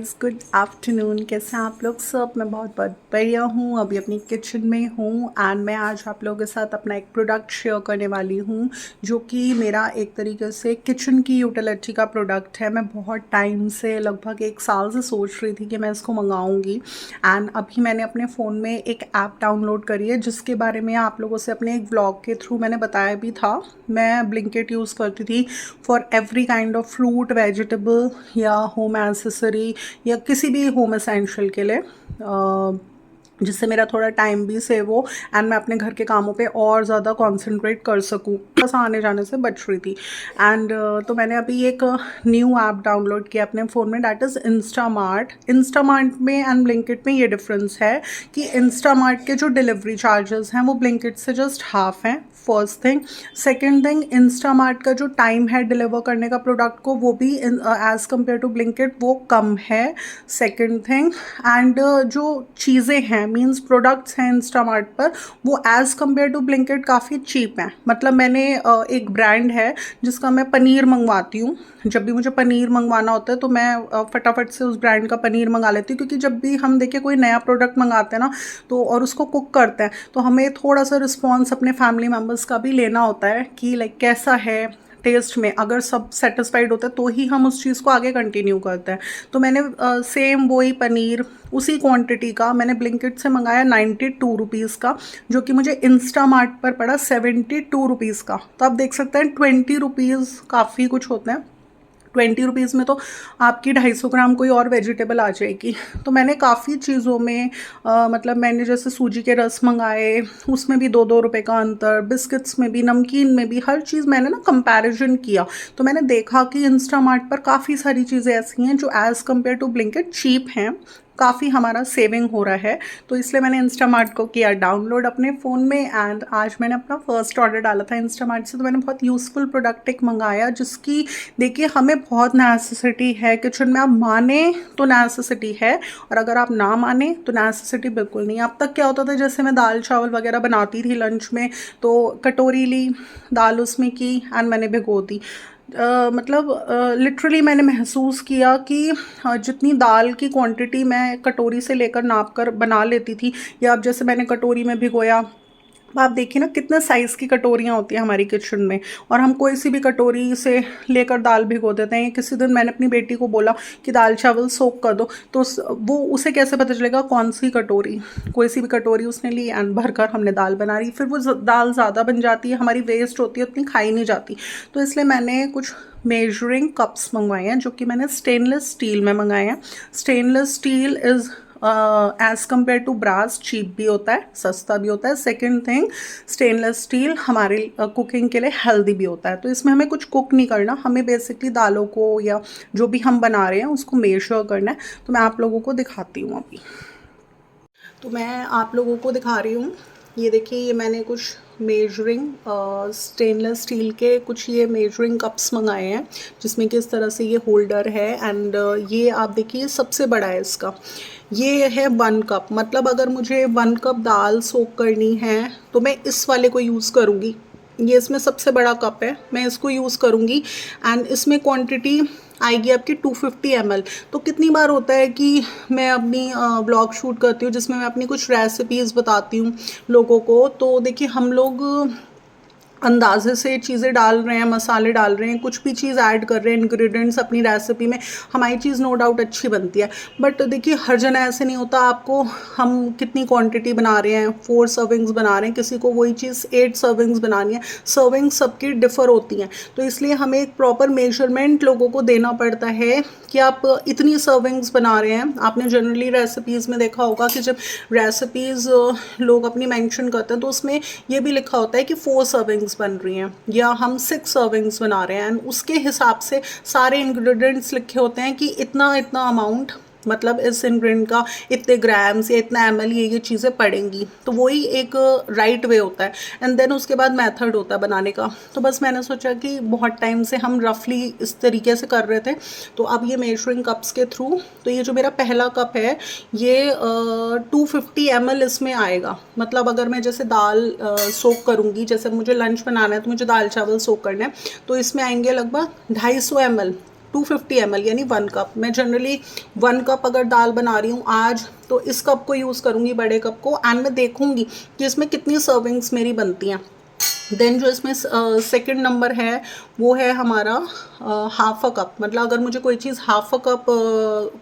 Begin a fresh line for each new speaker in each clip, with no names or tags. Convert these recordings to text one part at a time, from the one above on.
Guys, good afternoon. कैसे हैं आप लोग सब? मैं बहुत बहुत बढ़िया हूँ। अभी अपनी किचन में हूँ एंड मैं आज आप लोगों के साथ अपना एक प्रोडक्ट शेयर करने वाली हूँ जो कि मेरा एक तरीके से किचन की यूटिलिटी का प्रोडक्ट है। मैं बहुत टाइम से, लगभग 1 साल से सोच रही थी कि मैं इसको मंगाऊँगी एंड अभी मैंने अपने फ़ोन में एक ऐप डाउनलोड करी है जिसके बारे में आप लोगों से अपने एक व्लॉग के थ्रू मैंने बताया भी था। मैं ब्लिंकिट यूज़ करती थी for every kind of fruit, vegetable या होम एसेसरी या किसी भी होम एसेंशियल के लिए, जिससे मेरा थोड़ा टाइम भी सेव हो एंड मैं अपने घर के कामों पे और ज़्यादा कंसंट्रेट कर सकूँ। बस आने जाने से बच रही थी एंड तो मैंने अभी एक न्यू ऐप डाउनलोड किया अपने फ़ोन में, डैट इज़ इंस्टामार्ट। इंस्टामार्ट में एंड ब्लिंकिट में ये डिफरेंस है कि इंस्टामार्ट के जो डिलीवरी चार्जेस हैं वो ब्लिंकिट से जस्ट हाफ हैं, first thing. Second thing, Instamart का जो टाइम है डिलीवर करने का प्रोडक्ट को वो भी एज़ कम्पेयर टू ब्लिंकिट वो कम है, सेकेंड थिंग। एंड जो चीज़ें हैं मींस प्रोडक्ट्स हैं इंस्टामार्ट पर वो एज़ कम्पेयर टू ब्लिंकिट काफ़ी चीप हैं। मतलब मैंने एक ब्रांड है जिसका मैं पनीर मंगवाती हूँ। जब भी मुझे पनीर मंगवाना होता है तो मैं फटाफट से उस ब्रांड का पनीर मंगा लेती हूँ, क्योंकि जब भी हम देखिए कोई नया प्रोडक्ट मंगाते हैं ना तो और उसको कुक करते हैं तो हमें थोड़ा सा रिस्पॉन्स अपने फैमिली मेम्बर्स का भी लेना होता है कि लाइक कैसा है टेस्ट में। अगर सब सेटिस्फाइड होता है तो ही हम उस चीज़ को आगे कंटिन्यू करते हैं। तो मैंने सेम वही पनीर उसी क्वांटिटी का मैंने ब्लिंकिट से मंगाया 92 रुपीज़ का, जो कि मुझे इंस्टामार्ट पर पड़ा 72 रुपीज़ का। तो आप देख सकते हैं 20 रुपीज़ काफ़ी कुछ होते हैं। 20 रुपीज़ में तो आपकी 250 ग्राम कोई और वेजिटेबल आ जाएगी। तो मैंने काफ़ी चीज़ों में मतलब मैंने जैसे सूजी के रस मंगाए, उसमें भी 2-2 रुपए का अंतर, बिस्किट्स में भी, नमकीन में भी, हर चीज़ मैंने ना कंपैरिजन किया। तो मैंने देखा कि इंस्टामार्ट पर काफ़ी सारी चीज़ें ऐसी हैं जो as compare to Blinkit cheap हैं, काफ़ी हमारा सेविंग हो रहा है। तो इसलिए मैंने इंस्टामार्ट को किया डाउनलोड अपने फ़ोन में एंड आज मैंने अपना फर्स्ट ऑर्डर डाला था इंस्टामार्ट से। तो मैंने बहुत यूज़फुल प्रोडक्ट एक मंगाया जिसकी देखिए हमें बहुत नेसेसिटी है किचन में। आप माने तो नेसेसिटी है और अगर आप ना माने तो नेसेसिटी बिल्कुल नहीं। अब तक क्या होता था, जैसे मैं दाल चावल वगैरह बनाती थी लंच में तो कटोरी ली, दाल उसमें की एंड मैंने भिगो दी। मतलब लिटरली मैंने महसूस किया कि जितनी दाल की क्वांटिटी मैं कटोरी से लेकर नाप कर बना लेती थी, या अब जैसे मैंने कटोरी में भिगोया, आप देखिए ना कितने साइज़ की कटोरियाँ होती हैं हमारी किचन में और हम कोई सी भी कटोरी से लेकर दाल भिगो देते हैं। किसी दिन मैंने अपनी बेटी को बोला कि दाल चावल सोक कर दो, तो वो उसे कैसे पता चलेगा कौन सी कटोरी, कोई सी भी कटोरी उसने ली एंड भरकर हमने दाल बना रही। फिर वो दाल ज़्यादा बन जाती है, हमारी वेस्ट होती है, उतनी खाई नहीं जाती। तो इसलिए मैंने कुछ मेजरिंग कप्स मंगवाए हैं जो कि मैंने स्टेनलेस स्टील में मंगाए हैं। Stainless steel is as compare to brass cheap भी होता है, सस्ता भी होता है। सेकेंड थिंग, स्टेनलेस स्टील हमारे कुकिंग के लिए हेल्दी भी होता है। तो इसमें हमें कुछ कुक नहीं करना, हमें बेसिकली दालों को या जो भी हम बना रहे हैं उसको मेजर करना है। तो मैं आप लोगों को दिखाती हूँ अभी। तो मैं आप लोगों को दिखा रही हूँ, ये देखिए ये मैंने कुछ मेजरिंग स्टेनलेस स्टील के कुछ ये मेजरिंग कप्स मंगाए हैं जिसमें कि इस तरह से ये होल्डर है एंड ये आप देखिए सबसे बड़ा है इसका, ये है 1 कप। मतलब अगर मुझे 1 कप दाल सोक करनी है तो मैं इस वाले को यूज़ करूँगी। ये इसमें सबसे बड़ा कप है, मैं इसको यूज़ करूँगी एंड इसमें क्वांटिटी आएगी आपकी 250 ml। तो कितनी बार होता है कि मैं अपनी ब्लॉग शूट करती हूँ जिसमें मैं अपनी कुछ रेसिपीज़ बताती हूँ लोगों को। तो देखिए हम लोग अंदाजे से चीज़ें डाल रहे हैं, मसाले डाल रहे हैं, कुछ भी चीज़ ऐड कर रहे हैं इंग्रेडिएंट्स अपनी रेसिपी में, हमारी चीज़ नो डाउट अच्छी बनती है। बट देखिए हर जना ऐसे नहीं होता। आपको हम कितनी क्वांटिटी बना रहे हैं, 4 सर्विंग्स बना रहे हैं, किसी को वही चीज़ 8 सर्विंग्स बनानी है, सर्विंग सबकी डिफ़र होती हैं। तो इसलिए हमें एक प्रॉपर मेजरमेंट लोगों को देना पड़ता है कि आप इतनी सर्विंग्स बना रहे हैं। आपने जनरली रेसिपीज़ में देखा होगा कि जब रेसिपीज़ लोग अपनी मेंशन करते हैं तो उसमें ये भी लिखा होता है कि 4 सर्विंग्स बन रही हैं या हम 6 सर्विंग्स बना रहे हैं एंड उसके हिसाब से सारे इंग्रेडिएंट्स लिखे होते हैं कि इतना इतना अमाउंट, मतलब इस इंग्रेडिएंट का इतने ग्राम्स या इतना ml ये चीज़ें पड़ेंगी। तो वही एक राइट वे होता है एंड देन उसके बाद मेथड होता है बनाने का। तो बस मैंने सोचा कि बहुत टाइम से हम रफली इस तरीके से कर रहे थे, तो अब ये मेजरिंग कप्स के थ्रू, तो ये जो मेरा पहला कप है ये 250 ml इसमें आएगा। मतलब अगर मैं जैसे दाल सोक करूँगी, जैसे मुझे लंच बनाना है तो मुझे दाल चावल सोक करना है, तो इसमें आएंगे लगभग 250 ml 250 ml यानी 1 कप। मैं जनरली 1 कप अगर दाल बना रही हूँ आज, तो इस कप को यूज़ करूँगी, बड़े कप को, एंड मैं देखूँगी कि इसमें कितनी सर्विंग्स मेरी बनती हैं। देन जो इसमें सेकंड नंबर है वो है हमारा हाफ अ कप। मतलब अगर मुझे कोई चीज़ हाफ अ कप,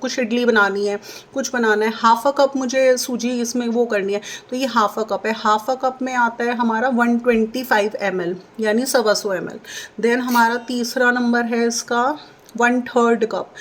कुछ इडली बनानी है, कुछ बनाना है, हाफ अ कप मुझे सूजी इसमें वो करनी है, तो ये हाफ अ कप है। हाफ अ कप में आता है हमारा 125 ml यानी 125 ml। देन हमारा तीसरा नंबर है इसका 1/3 कप।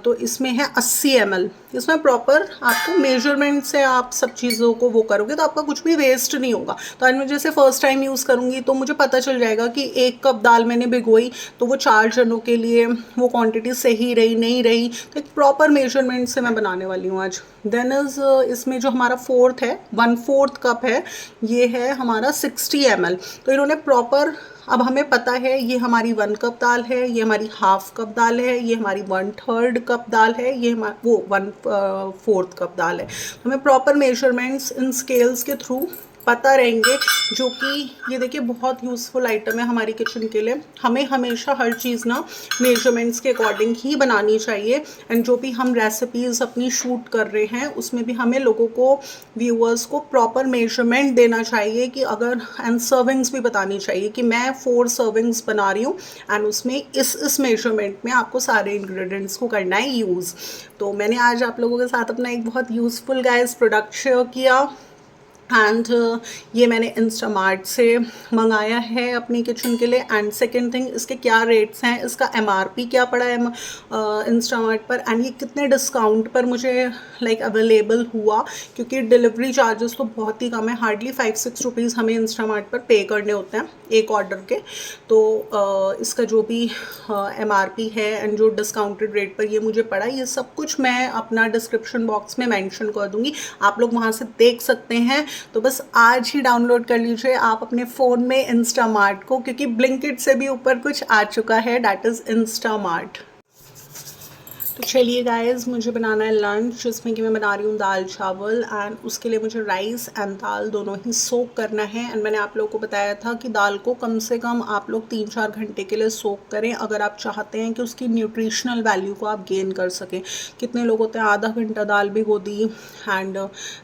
तो इसमें है 80 ml। इसमें प्रॉपर आपको मेजरमेंट से आप सब चीज़ों को वो करोगे तो आपका कुछ भी वेस्ट नहीं होगा। तो आज मैं जैसे फ़र्स्ट टाइम यूज़ करूँगी तो मुझे पता चल जाएगा कि 1 कप दाल मैंने भिगोई तो वो 4 जनों के लिए वो क्वांटिटी सही रही नहीं रही, तो एक प्रॉपर मेजरमेंट से मैं बनाने वाली हूँ आज। देन इज़ इसमें जो हमारा फोर्थ है 1/4 कप है, ये है हमारा 60 ml। तो इन्होंने प्रॉपर, अब हमें पता है ये हमारी 1 कप दाल है, ये हमारी हाफ कप दाल है, ये हमारी 1/3 कप दाल है, ये वो 1/4 कप दाल है। तो हमें प्रॉपर मेजरमेंट्स इन स्केल्स के थ्रू पता रहेंगे, जो कि ये देखिए बहुत यूज़फुल आइटम है हमारी किचन के लिए। हमें हमेशा हर चीज़ ना मेजरमेंट्स के अकॉर्डिंग ही बनानी चाहिए। एंड जो भी हम रेसिपीज़ अपनी शूट कर रहे हैं उसमें भी हमें लोगों को, व्यूअर्स को प्रॉपर मेजरमेंट देना चाहिए कि अगर, एंड सर्विंग्स भी बतानी चाहिए कि मैं 4 सर्विंग्स बना रही हूँ एंड उसमें इस मेजरमेंट में आपको सारे इंग्रेडिएंट्स को करना है यूज़। तो मैंने आज आप लोगों के साथ अपना एक बहुत यूज़फुल गाइस प्रोडक्ट शेयर किया। एंड ये मैंने इंस्टामार्ट से मंगाया है अपनी किचन के लिए। एंड सेकेंड थिंग, इसके क्या रेट्स हैं, इसका एमआरपी क्या पड़ा है इंस्टामार्ट पर, एंड ये कितने डिस्काउंट पर मुझे लाइक अवेलेबल हुआ, क्योंकि डिलीवरी चार्जेस तो बहुत ही कम है, हार्डली 5-6 रुपीज़ हमें इंस्टामार्ट पर पे करने होते हैं एक ऑर्डर के। तो इसका जो भी एमआरपी है एंड जो डिस्काउंटेड रेट पर ये मुझे पड़ा, ये सब कुछ मैं अपना डिस्क्रिप्शन बॉक्स में मेंशन कर दूँगी, आप लोग वहाँ से देख सकते हैं। तो बस आज ही डाउनलोड कर लीजिए आप अपने फ़ोन में इंस्टामार्ट को, क्योंकि ब्लिंकिट से भी ऊपर कुछ आ चुका है, दैट इज़ इंस्टामार्ट। तो चलिए गाइस, मुझे बनाना है लंच, जिसमें कि मैं बना रही हूँ दाल चावल, एंड उसके लिए मुझे राइस एंड दाल दोनों ही सोक करना है। एंड मैंने आप लोगों को बताया था कि दाल को कम से कम आप लोग 3-4 घंटे के लिए सोक करें, अगर आप चाहते हैं कि उसकी न्यूट्रिशनल वैल्यू को आप गेन कर सकें। कितने लोग होते हैं आधा घंटा दाल भिगो दी एंड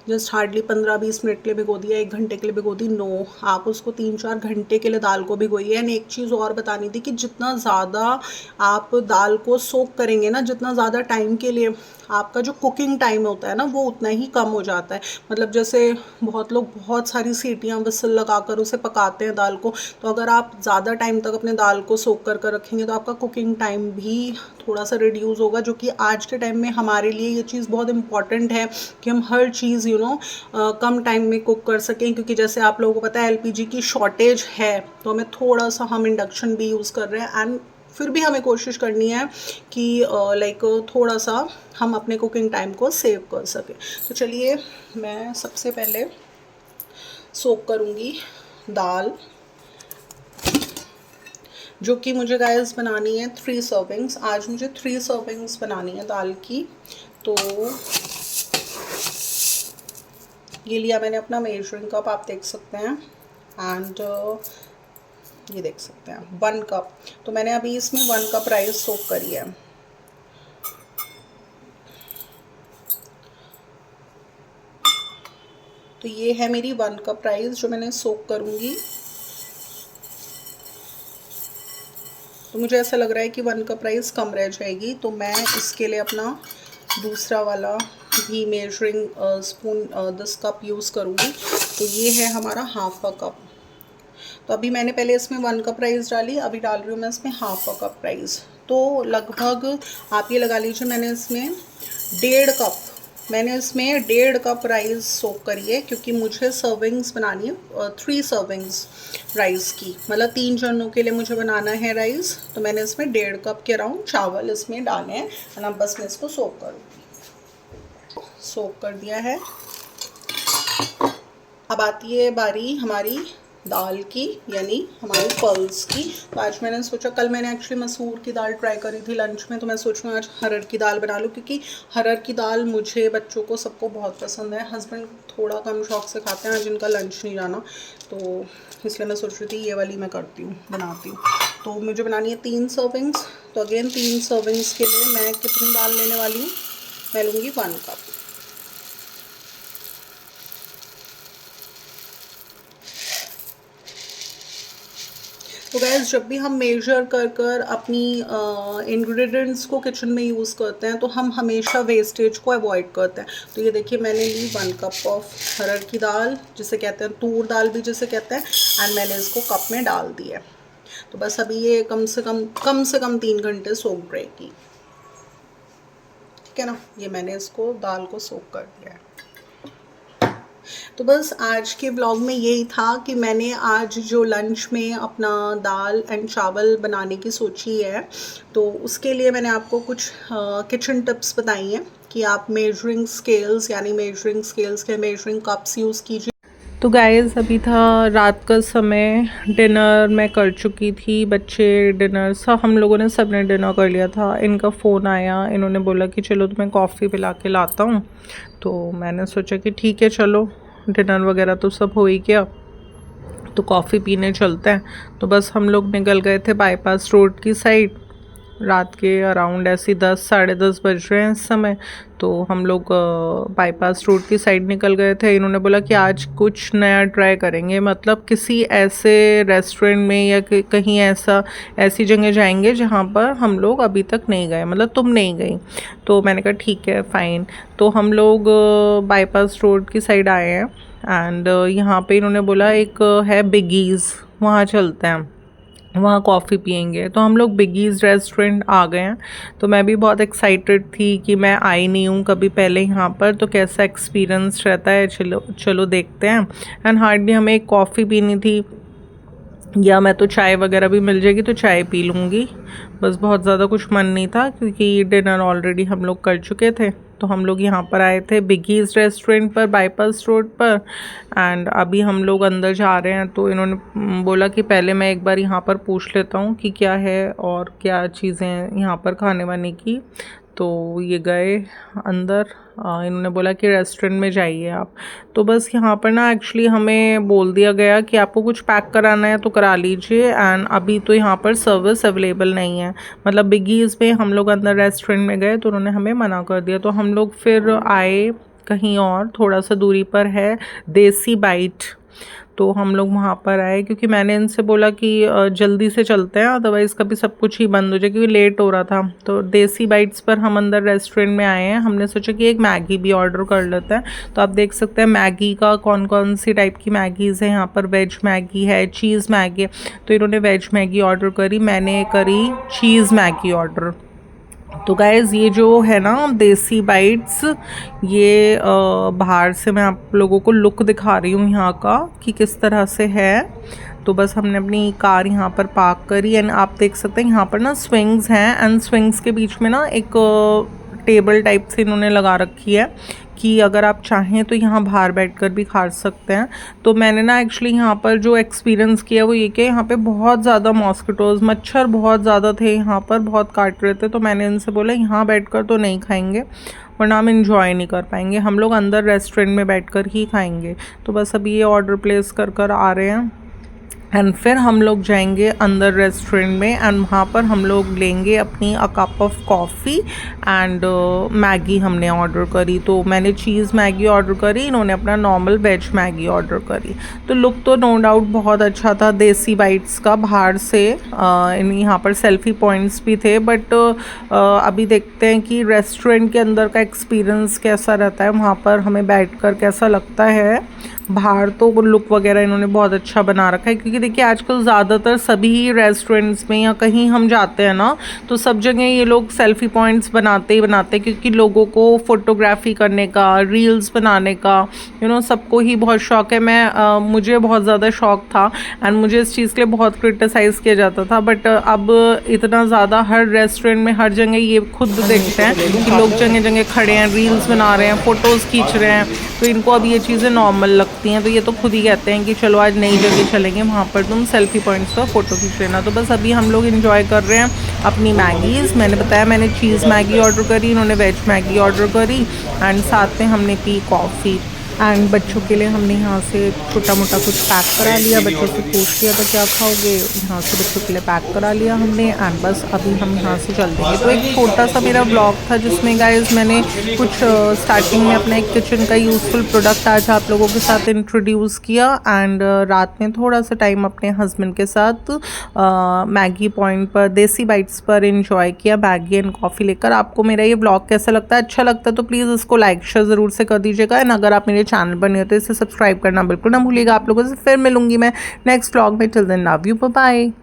जस्ट हार्डली 15-20 मिनट के लिए भिगो दिया, 1 घंटे के लिए भिगो दी। नो, आप उसको 3-4 घंटे के लिए दाल को भिगोइए। एंड एक चीज़ और बतानी थी कि जितना ज़्यादा आप दाल को सोक करेंगे ना, जितना ज़्यादा टाइम के लिए, आपका जो कुकिंग टाइम होता है ना वो उतना ही कम हो जाता है। मतलब जैसे बहुत लोग बहुत सारी सीटियाँ विसल लगाकर उसे पकाते हैं दाल को, तो अगर आप ज़्यादा टाइम तक अपने दाल को सोक कर रखेंगे तो आपका कुकिंग टाइम भी थोड़ा सा रिड्यूस होगा, जो कि आज के टाइम में हमारे लिए ये चीज़ बहुत इंपॉर्टेंट है कि हम हर चीज़ कम टाइम में कुक कर सकें। क्योंकि जैसे आप लोगों को पता है एलपीजी की शॉर्टेज है, तो हमें थोड़ा सा, हम इंडक्शन भी यूज़ कर रहे हैं एंड फिर भी हमें कोशिश करनी है कि लाइक थोड़ा सा हम अपने कुकिंग टाइम को सेव कर सकें। तो चलिए, मैं सबसे पहले सोक करूँगी दाल, जो कि मुझे गाइस बनानी है 3 सर्विंग्स। आज मुझे 3 सर्विंग्स बनानी है दाल की। तो ये लिया मैंने अपना मेजरिंग कप, आप देख सकते हैं, एंड ये देख सकते हैं 1 कप। तो मैंने अभी इसमें 1 कप राइस सोक करी है। तो ये है मेरी 1 कप राइस जो मैंने सोक करूँगी। तो मुझे ऐसा लग रहा है कि 1 कप राइस कम रह जाएगी, तो मैं इसके लिए अपना दूसरा वाला भी मेजरिंग स्पून, 10 कप यूज़ करूँगी। तो ये है हमारा हाफ अ कप। तो अभी मैंने पहले इसमें 1 कप राइस डाली, अभी डाल रही हूँ मैं इसमें हाफ अ कप राइस। तो लगभग आप ये लगा लीजिए मैंने इसमें 1.5 कप राइस सोक करी है, क्योंकि मुझे सर्विंग्स बनानी है 3 सर्विंग्स राइस की, मतलब 3 जनों के लिए मुझे बनाना है राइस। तो मैंने इसमें 1.5 कप के अराउंड चावल इसमें डाले हैं, और अब बस मैं इसको सोक करूँगी। सोक कर दिया है। अब आती है बारी हमारी दाल की, यानी हमारी पल्स की। तो आज मैंने सोचा, कल मैंने एक्चुअली मसूर की दाल ट्राई करी थी लंच में, तो मैं सोच रही हूँ आज हरड़ की दाल बना लूँ, क्योंकि हरड़ की दाल मुझे, बच्चों को, सबको बहुत पसंद है। हस्बैंड थोड़ा कम शौक से खाते हैं, आज इनका लंच नहीं जाना, तो इसलिए मैं सोच रही थी ये वाली मैं करती हूँ, बनाती हूँ। तो मुझे बनानी है 3 सर्विंग्स। तो अगेन 3 सर्विंग्स के लिए मैं कितनी दाल लेने वाली हूँ, मैं लूँगी 1 कप। तो गैस जब भी हम मेजर कर कर अपनी इंग्रेडिएंट्स को किचन में यूज़ करते हैं तो हम हमेशा वेस्टेज को अवॉइड करते हैं। तो ये देखिए मैंने ली 1 कप ऑफ हरड़ की दाल, जिसे कहते हैं तूर दाल भी जिसे कहते हैं, एंड मैंने इसको कप में डाल दिया। तो बस अभी ये कम से कम 3 घंटे सोक रहेगी, ठीक है ना। ये मैंने इसको दाल को सोक कर दिया है। तो बस आज के व्लॉग में यही था कि मैंने आज जो लंच में अपना दाल एंड चावल बनाने की सोची है, तो उसके लिए मैंने आपको कुछ किचन टिप्स बताई हैं कि आप मेजरिंग स्केल्स के मेजरिंग कप्स यूज़ कीजिए। तो गाइस अभी था रात का समय, डिनर मैं कर चुकी थी, बच्चे डिनर सब हम लोगों ने सब ने डिनर कर लिया था। इनका फ़ोन आया, इन्होंने बोला कि चलो तुम्हें कॉफ़ी पिला के लाता हूँ। तो मैंने सोचा कि ठीक है चलो, डिनर वगैरह तो सब हो ही गया, तो कॉफ़ी पीने चलते हैं। तो बस हम लोग निकल गए थे बाईपास रोड की साइड। रात के अराउंड ऐसी 10 साढ़े 10 बज रहे हैं इस समय। तो हम लोग बाईपास रोड की साइड निकल गए थे। इन्होंने बोला कि आज कुछ नया ट्राई करेंगे, मतलब किसी ऐसे रेस्टोरेंट में या कहीं ऐसी जगह जाएंगे जहाँ पर हम लोग अभी तक नहीं गए, मतलब तुम नहीं गई। तो मैंने कहा ठीक है फ़ाइन। तो हम लोग बाईपास रोड की साइड आए हैं एंड यहाँ पे इन्होंने बोला एक है बिगीज़, वहाँ चलते हैं, वहाँ कॉफ़ी पियेंगे। तो हम लोग बिगीज़ रेस्टोरेंट आ गए हैं। तो मैं भी बहुत एक्साइटेड थी कि मैं आई नहीं हूँ कभी पहले यहाँ पर, तो कैसा एक्सपीरियंस रहता है, चलो देखते हैं। एंड हार्डली हमें एक कॉफ़ी पीनी थी, या मैं तो चाय वगैरह भी मिल जाएगी तो चाय पी लूँगी। बस बहुत ज़्यादा कुछ मन नहीं था क्योंकि डिनर ऑलरेडी हम लोग कर चुके थे। तो हम लोग यहाँ पर आए थे बिगीज़ रेस्टोरेंट पर बाईपास रोड पर, एंड अभी हम लोग अंदर जा रहे हैं। तो इन्होंने बोला कि पहले मैं एक बार यहाँ पर पूछ लेता हूँ कि क्या है और क्या चीज़ें यहाँ पर खाने वाने की। तो ये गए अंदर, इन्होंने बोला कि रेस्टोरेंट में जाइए आप। तो बस यहाँ पर ना एक्चुअली हमें बोल दिया गया कि आपको कुछ पैक कराना है तो करा लीजिए, एंड अभी तो यहाँ पर सर्विस अवेलेबल नहीं है। मतलब बिगीज़ में हम लोग अंदर रेस्टोरेंट में गए तो उन्होंने हमें मना कर दिया। तो हम लोग फिर आए कहीं और, थोड़ा सा दूरी पर है देसी बाइट। तो हम लोग वहाँ पर आए क्योंकि मैंने इनसे बोला कि जल्दी से चलते हैं, अदरवाइज़ कभी सब कुछ ही बंद हो जाए, क्योंकि लेट हो रहा था। तो देसी बाइट्स पर हम अंदर रेस्टोरेंट में आए हैं। हमने सोचा कि एक मैगी भी ऑर्डर कर लेते हैं। तो आप देख सकते हैं मैगी का कौन कौन सी टाइप की मैगीज़ है यहाँ पर। वेज मैगी है, चीज़ मैगी। तो इन्होंने वेज मैगी ऑर्डर करी, मैंने करी चीज़ मैगी ऑर्डर। तो गाइज़ ये जो है ना देसी बाइट्स, ये बाहर से मैं आप लोगों को लुक दिखा रही हूँ यहाँ का कि किस तरह से है। तो बस हमने अपनी कार यहाँ पर पार्क करी एंड आप देख सकते हैं यहाँ पर ना स्विंग्स हैं, एंड स्विंग्स के बीच में ना एक टेबल टाइप से इन्होंने लगा रखी है कि अगर आप चाहें तो यहाँ बाहर बैठकर भी खा सकते हैं। तो मैंने ना एक्चुअली यहाँ पर जो एक्सपीरियंस किया वो ये कि यहाँ पे बहुत ज़्यादा मॉस्किटोज़, मच्छर बहुत ज़्यादा थे यहाँ पर, बहुत काट रहे थे। तो मैंने इनसे बोला यहाँ बैठकर तो नहीं खाएंगे वरना हम इंजॉय नहीं कर पाएंगे, हम लोग अंदर रेस्टोरेंट में बैठकर ही खाएंगे। तो बस अभी ये ऑर्डर प्लेस कर आ रहे हैं एंड फिर हम लोग जाएंगे अंदर रेस्टोरेंट में, एंड वहाँ पर हम लोग लेंगे अपनी a cup of coffee and Maggi हमने ऑर्डर करी। तो मैंने चीज़ मैगी ऑर्डर करी, इन्होंने अपना नॉर्मल वेज मैगी ऑर्डर करी। तो लुक तो नो डाउट बहुत अच्छा था देसी बाइट्स का बाहर से। यहाँ पर सेल्फी पॉइंट्स भी थे, बट अभी देखते हैं कि रेस्टोरेंट के अंदर का एक्सपीरियंस कैसा रहता है, वहाँ पर हमें बैठकर कैसा लगता है। बाहर तो वो लुक वगैरह इन्होंने बहुत अच्छा बना रखा है, क्योंकि देखिए आजकल ज़्यादातर सभी रेस्टोरेंट्स में या कहीं हम जाते हैं ना तो सब जगह ये लोग सेल्फ़ी पॉइंट्स बनाते ही बनाते हैं, क्योंकि लोगों को फ़ोटोग्राफी करने का, रील्स बनाने का सबको ही बहुत शौक़ है। मुझे बहुत ज़्यादा शौक़ था एंड मुझे इस चीज़ के लिए बहुत क्रिटिसाइज़ किया जाता था, बट अब इतना ज़्यादा हर रेस्टोरेंट में हर जगह ये खुद देखते हैं कि लोग जगह जगह खड़े हैं, रील्स बना रहे हैं, फ़ोटोज़ खींच रहे हैं, तो इनको अब ये चीज़ें नॉर्मल लगती हैं। तो ये तो खुद ही कहते हैं कि चलो आज नई जगह चलेंगे, वहाँ पर तुम सेल्फ़ी पॉइंट्स पर फ़ोटो खींच लेना। तो बस अभी हम लोग इन्जॉय कर रहे हैं अपनी मैगीज़। मैंने बताया मैंने चीज़ मैगी ऑर्डर करी, इन्होंने वेज मैगी ऑर्डर करी एंड साथ में हमने पी कॉफ़ी। एंड बच्चों के लिए हमने यहाँ से छोटा मोटा कुछ पैक करा लिया। बच्चों से पूछ लिया था क्या खाओगे, यहाँ से बच्चों के लिए पैक करा लिया हमने। एंड बस अभी हम यहाँ से चल देंगे। तो एक छोटा सा मेरा ब्लॉग था जिसमें गाइस मैंने कुछ स्टार्टिंग में अपना एक किचन का यूज़फुल प्रोडक्ट आज आप लोगों के साथ इंट्रोड्यूस किया। एंड रात में थोड़ा सा टाइम अपने हस्बैंड के साथ मैगी पॉइंट पर देसी बाइट्स पर इंजॉय किया, मैगी एंड कॉफ़ी लेकर। आपको मेरा ये ब्लॉग कैसा लगता है? अच्छा लगता है तो प्लीज़ इसको लाइक शेयर ज़रूर से कर दीजिएगा। एंड अगर आप मेरे चैनल पर नहीं हो तो इसे सब्सक्राइब करना बिल्कुल ना भूलिएगा। आप लोगों से फिर मिलूंगी मैं नेक्स्ट व्लॉग में। Till then love you, bye bye.